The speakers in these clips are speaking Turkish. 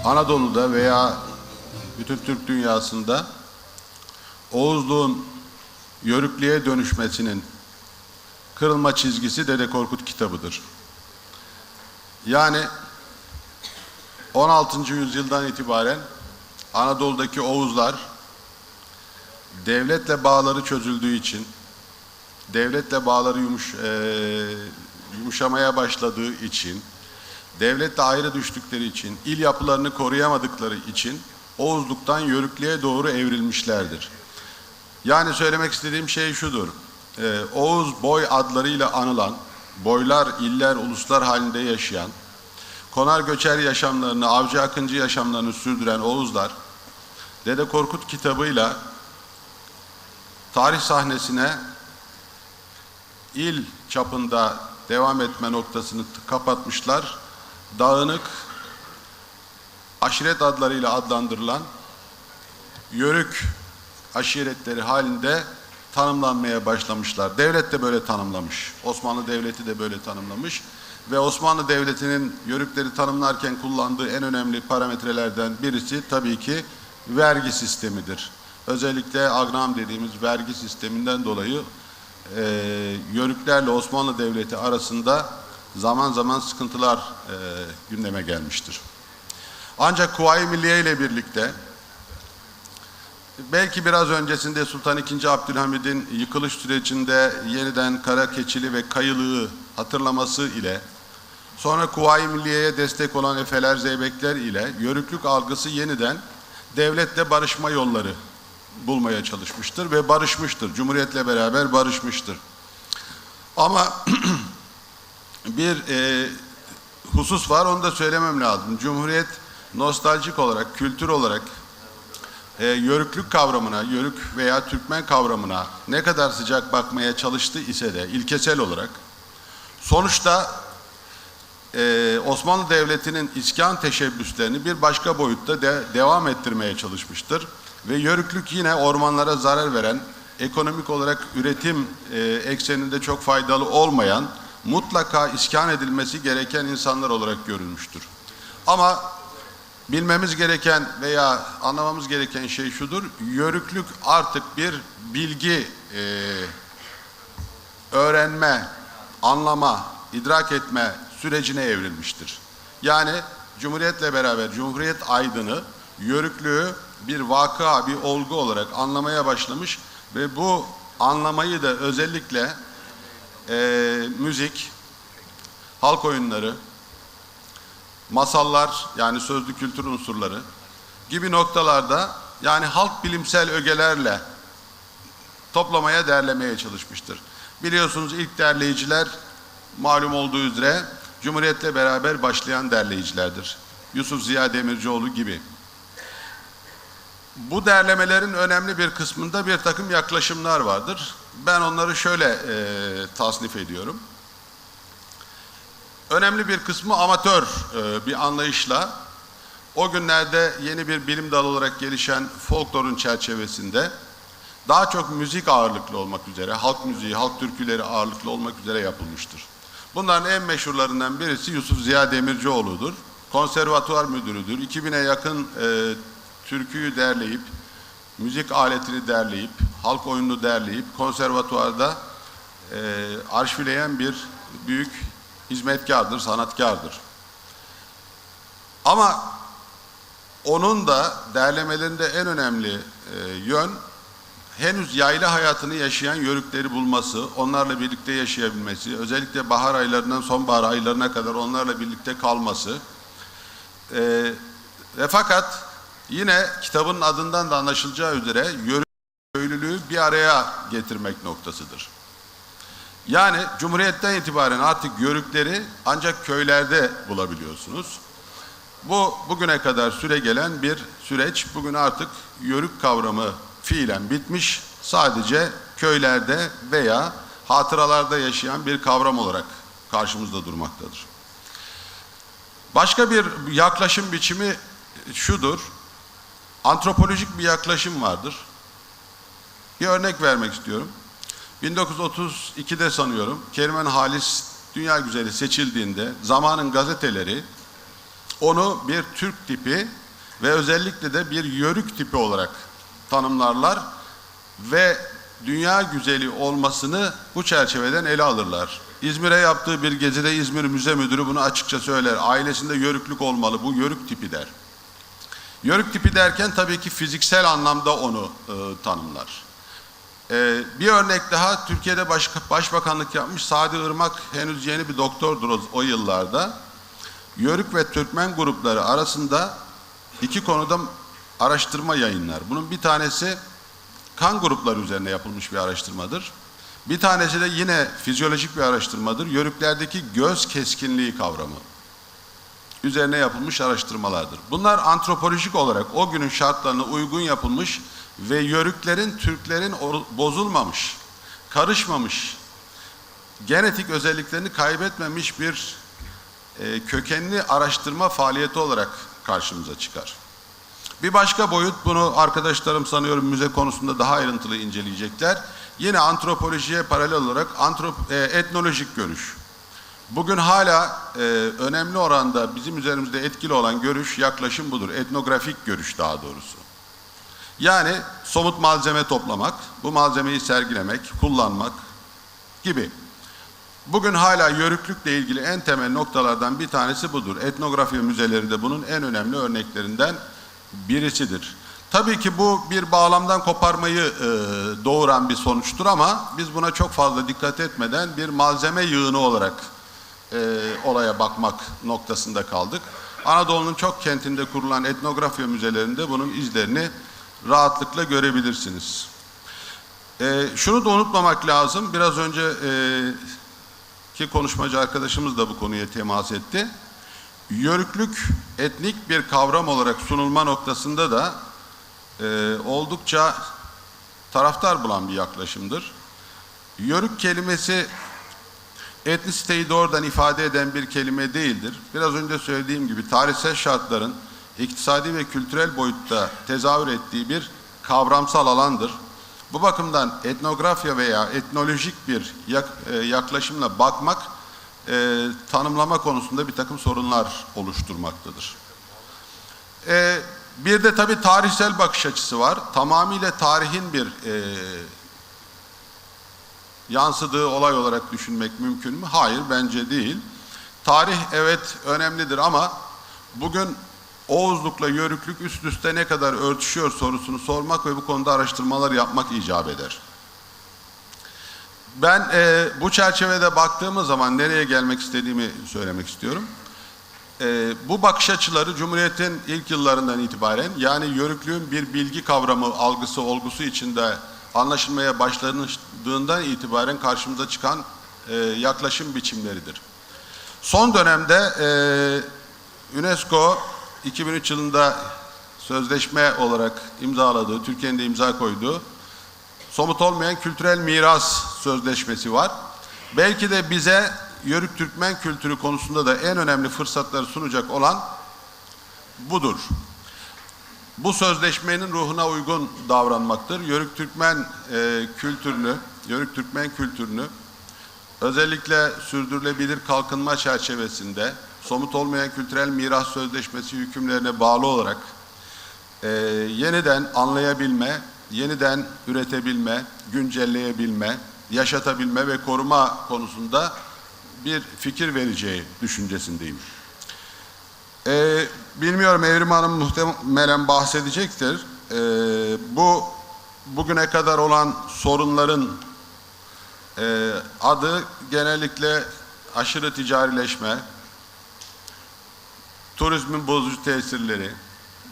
Anadolu'da veya bütün Türk dünyasında Oğuzluğun Yörüklüğe dönüşmesinin kırılma çizgisi Dede Korkut kitabıdır. Yani 16. yüzyıldan itibaren Anadolu'daki Oğuzlar devletle bağları çözüldüğü için, devletle bağları yumuşamaya başladığı için, devletle ayrı düştükleri için, il yapılarını koruyamadıkları için Oğuzluktan Yörüklüğe doğru evrilmişlerdir. Yani söylemek istediğim şey şudur: Oğuz boy adlarıyla anılan, boylar, iller, uluslar halinde yaşayan, konar göçer yaşamlarını, avcı akıncı yaşamlarını sürdüren Oğuzlar, Dede Korkut kitabıyla tarih sahnesine il çapında devam etme noktasını kapatmışlar. Dağınık, aşiret adlarıyla adlandırılan Yörük aşiretleri halinde tanımlanmaya başlamışlar. Devlet de böyle tanımlamış. Osmanlı Devleti de böyle tanımlamış. Ve Osmanlı Devleti'nin Yörükleri tanımlarken kullandığı en önemli parametrelerden birisi tabii ki vergi sistemidir. Özellikle agnam dediğimiz vergi sisteminden dolayı Yörüklerle Osmanlı Devleti arasında zaman zaman sıkıntılar gündeme gelmiştir. Ancak Kuvayi Milliye ile birlikte, belki biraz öncesinde Sultan II. Abdülhamid'in yıkılış sürecinde yeniden Karakeçili ve Kayılığı hatırlaması ile, sonra Kuvayi Milliye'ye destek olan Efeler, Zeybekler ile Yörüklük algısı yeniden devletle barışma yolları bulmaya çalışmıştır ve barışmıştır. Cumhuriyetle beraber barışmıştır. Ama bir husus var, onu da söylemem lazım. Cumhuriyet nostaljik olarak, kültür olarak Yörüklük kavramına, Yörük veya Türkmen kavramına ne kadar sıcak bakmaya çalıştı ise de ilkesel olarak, sonuçta Osmanlı Devleti'nin iskan teşebbüslerini bir başka boyutta devam ettirmeye çalışmıştır. Ve Yörüklük yine ormanlara zarar veren, ekonomik olarak üretim ekseninde çok faydalı olmayan, mutlaka iskan edilmesi gereken insanlar olarak görülmüştür. Ama bilmemiz gereken veya anlamamız gereken şey şudur: Yörüklük artık bir bilgi, öğrenme, anlama, idrak etme sürecine evrilmiştir. Yani Cumhuriyet'le beraber Cumhuriyet aydını Yörüklüğü bir vaka, bir olgu olarak anlamaya başlamış ve bu anlamayı da özellikle müzik, halk oyunları, masallar, yani sözlü kültür unsurları gibi noktalarda, yani halk bilimsel ögelerle toplamaya, derlemeye çalışmıştır. Biliyorsunuz ilk derleyiciler malum olduğu üzere Cumhuriyet'le beraber başlayan derleyicilerdir. Yusuf Ziya Demircioğlu gibi. Bu derlemelerin önemli bir kısmında bir takım yaklaşımlar vardır. Ben onları şöyle tasnif ediyorum. Önemli bir kısmı amatör bir anlayışla, o günlerde yeni bir bilim dalı olarak gelişen folklorun çerçevesinde daha çok müzik ağırlıklı olmak üzere, halk müziği, halk türküleri ağırlıklı olmak üzere yapılmıştır. Bunların en meşhurlarından birisi Yusuf Ziya Demircioğlu'dur. Konservatuvar müdürüdür. 2000'e yakın türküyü derleyip, müzik aletini derleyip, halk oyununu derleyip konservatuvarda arşivleyen bir büyük hizmetkardır, sanatkardır. Ama onun da derlemelerinde en önemli yön, henüz yayla hayatını yaşayan Yörükleri bulması, onlarla birlikte yaşayabilmesi, özellikle bahar aylarından sonbahar aylarına kadar onlarla birlikte kalması ve fakat yine kitabın adından da anlaşılacağı üzere Yörük köylülüğü bir araya getirmek noktasıdır. Yani Cumhuriyet'ten itibaren artık Yörükleri ancak köylerde bulabiliyorsunuz. Bu bugüne kadar süre gelen bir süreç. Bugün artık Yörük kavramı fiilen bitmiş. Sadece köylerde veya hatıralarda yaşayan bir kavram olarak karşımızda durmaktadır. Başka bir yaklaşım biçimi şudur: antropolojik bir yaklaşım vardır. Bir örnek vermek istiyorum. 1932'de sanıyorum Kerimen Halis dünya güzeli seçildiğinde zamanın gazeteleri onu bir Türk tipi ve özellikle de bir yörük tipi olarak tanımlarlar ve dünya güzeli olmasını bu çerçeveden ele alırlar. İzmir'e yaptığı bir gezide İzmir Müze Müdürü bunu açıkça söyler. Ailesinde yörüklük olmalı, bu yörük tipi der. Yörük tipi derken tabii ki fiziksel anlamda onu tanımlar. Bir örnek daha, Türkiye'de başbakanlık yapmış Sadi Irmak henüz yeni bir doktordur o yıllarda. Yörük ve Türkmen grupları arasında iki konuda araştırma yayınlar. Bunun bir tanesi kan grupları üzerine yapılmış bir araştırmadır. Bir tanesi de yine fizyolojik bir araştırmadır. Yörüklerdeki göz keskinliği kavramı üzerine yapılmış araştırmalardır. Bunlar antropolojik olarak o günün şartlarına uygun yapılmış ve yörüklerin, Türklerin bozulmamış, karışmamış, genetik özelliklerini kaybetmemiş bir kökenli araştırma faaliyeti olarak karşımıza çıkar. Bir başka boyut, bunu arkadaşlarım sanıyorum müze konusunda daha ayrıntılı inceleyecekler. Yine antropolojiye paralel olarak etnolojik görüş. Bugün hala önemli oranda bizim üzerimizde etkili olan görüş, yaklaşım budur. Etnografik görüş daha doğrusu. Yani somut malzeme toplamak, bu malzemeyi sergilemek, kullanmak gibi. Bugün hala yörüklükle ilgili en temel noktalardan bir tanesi budur. Etnografi müzeleri de bunun en önemli örneklerinden birisidir. Tabii ki bu bir bağlamdan koparmayı doğuran bir sonuçtur ama biz buna çok fazla dikkat etmeden bir malzeme yığını olarak olaya bakmak noktasında kaldık. Anadolu'nun çok kentinde kurulan etnografya müzelerinde bunun izlerini rahatlıkla görebilirsiniz. Şunu da unutmamak lazım, biraz önce ki konuşmacı arkadaşımız da bu konuya temas etti. Yörüklük etnik bir kavram olarak sunulma noktasında da oldukça taraftar bulan bir yaklaşımdır. Yörük kelimesi etnisiteyi doğrudan ifade eden bir kelime değildir. Biraz önce söylediğim gibi tarihsel şartların iktisadi ve kültürel boyutta tezahür ettiği bir kavramsal alandır. Bu bakımdan etnografya veya etnolojik bir yaklaşımla bakmak tanımlama konusunda bir takım sorunlar oluşturmaktadır. Bir de tabii tarihsel bakış açısı var. Tamamıyla tarihin bir yansıdığı olay olarak düşünmek mümkün mü? Hayır, bence değil. Tarih evet önemlidir ama bugün Oğuzlukla yörüklük üst üste ne kadar örtüşüyor sorusunu sormak ve bu konuda araştırmalar yapmak icap eder. Ben bu çerçevede baktığımız zaman nereye gelmek istediğimi söylemek istiyorum. Bu bakış açıları Cumhuriyet'in ilk yıllarından itibaren, yani yörüklüğün bir bilgi kavramı, algısı, olgusu içinde anlaşılmaya başladığından itibaren karşımıza çıkan yaklaşım biçimleridir. Son dönemde UNESCO 2003 yılında sözleşme olarak imzaladığı, Türkiye'nin de imza koyduğu somut olmayan kültürel miras sözleşmesi var. Belki de bize Yörük Türkmen kültürü konusunda da en önemli fırsatları sunacak olan budur. Bu sözleşmenin ruhuna uygun davranmaktır. Yörük Türkmen kültürünü özellikle sürdürülebilir kalkınma çerçevesinde somut olmayan kültürel miras sözleşmesi hükümlerine bağlı olarak yeniden anlayabilme, yeniden üretebilme, güncelleyebilme, yaşatabilme ve koruma konusunda bir fikir vereceği düşüncesindeyim. Bilmiyorum, Evrim Hanım muhtemelen bahsedecektir. Bugüne kadar olan sorunların adı genellikle aşırı ticarileşme, turizmin bozucu tesirleri,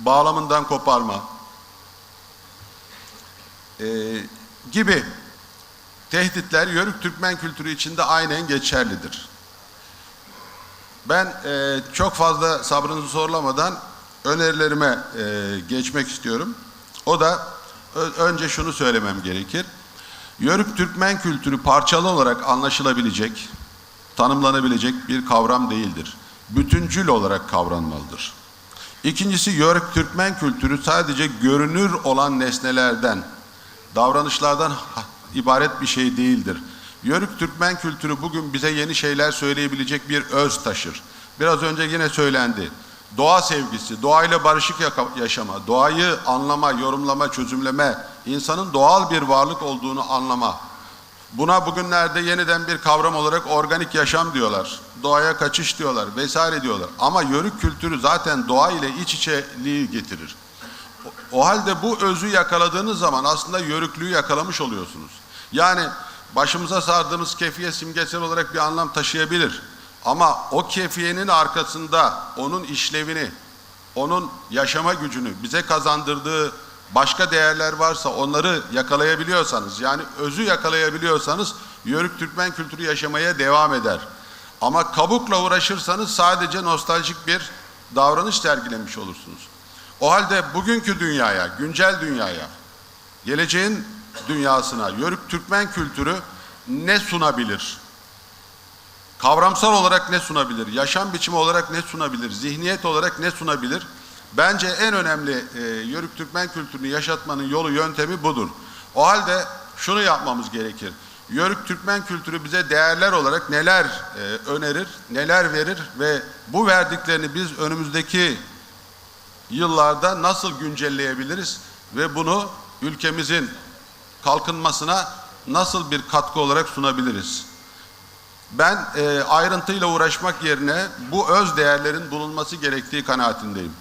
bağlamından koparma gibi tehditler Yörük Türkmen kültürü içinde aynen geçerlidir. Ben çok fazla sabrınızı zorlamadan önerilerime geçmek istiyorum. O da önce şunu söylemem gerekir. Yörük Türkmen kültürü parçalı olarak anlaşılabilecek, tanımlanabilecek bir kavram değildir. Bütüncül olarak kavranmalıdır. İkincisi, Yörük Türkmen kültürü sadece görünür olan nesnelerden, davranışlardan ibaret bir şey değildir. Yörük Türkmen kültürü bugün bize yeni şeyler söyleyebilecek bir öz taşır. Biraz önce yine söylendi. doğa sevgisi, doğayla barışık yaşama, doğayı anlama, yorumlama, çözümleme, insanın doğal bir varlık olduğunu anlama. Buna bugünlerde yeniden bir kavram olarak organik yaşam diyorlar. Doğaya kaçış diyorlar vesaire diyorlar. Ama yörük kültürü zaten doğa ile iç içeliği getirir. O halde bu özü yakaladığınız zaman aslında yörüklüğü yakalamış oluyorsunuz. Yani başımıza sardığımız kefiye simgesel olarak bir anlam taşıyabilir. Ama o kefiyenin arkasında onun işlevini, onun yaşama gücünü, bize kazandırdığı başka değerler varsa onları yakalayabiliyorsanız, yani özü yakalayabiliyorsanız yörük Türkmen kültürü yaşamaya devam eder. Ama kabukla uğraşırsanız sadece nostaljik bir davranış sergilemiş olursunuz. O halde bugünkü dünyaya, güncel dünyaya, geleceğin dünyasına yörük Türkmen kültürü ne sunabilir? Kavramsal olarak ne sunabilir? Yaşam biçimi olarak ne sunabilir? Zihniyet olarak ne sunabilir? Bence en önemli yörük Türkmen kültürünü yaşatmanın yolu, yöntemi budur. O halde şunu yapmamız gerekir. Yörük Türkmen kültürü bize değerler olarak neler önerir, neler verir ve bu verdiklerini biz önümüzdeki yıllarda nasıl güncelleyebiliriz ve bunu ülkemizin kalkınmasına nasıl bir katkı olarak sunabiliriz? Ben ayrıntıyla uğraşmak yerine bu öz değerlerin bulunması gerektiği kanaatindeyim.